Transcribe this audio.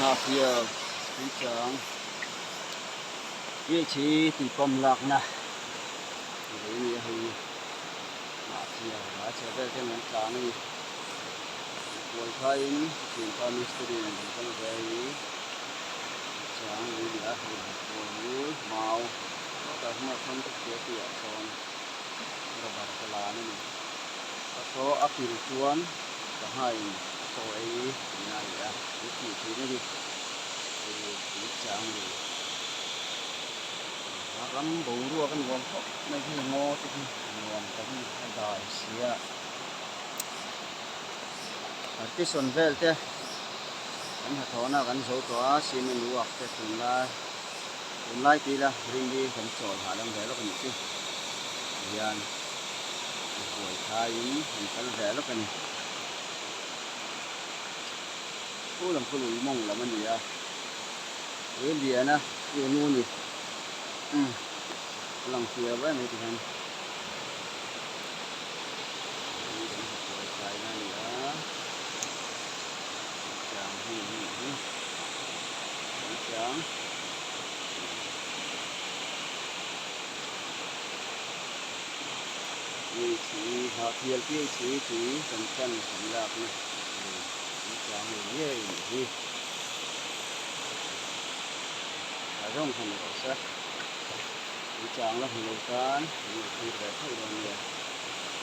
half year đi chàng vị trí thì bom lạc nè đấy như hay mà chiều mà chiều đây cái món cá này buổi khai chuyển qua mystery này cũng vậy chàng này là buổi màu nó ta không có kia kia son rồi bảo cái lá này số apil chuan cả hai số ấy này à cái gì này đi cái chàng này rắn bù rùa cái nguồn khóc mấy cái ngô cái nguồn cái đài xía cái xuân về thế anh hạt thổ nào anh số đó xin mình luộc cái tuần lai tí là riêng đi cần chọn hạ đang vẽ nó còn chứ gian buổi khai mình cần vẽ nó cần cô làm cô lùi mông làm anh gì à cái gì nè cái nuôi gì lòng kia với này thì hành cái này nữa chàng chàng vị trí họ thiệt vị trí phần chân phần lạc này chàng này gì ở trong phần này sẽ chàng là hình đầu cán hình đầu kia để thay đổi nhiều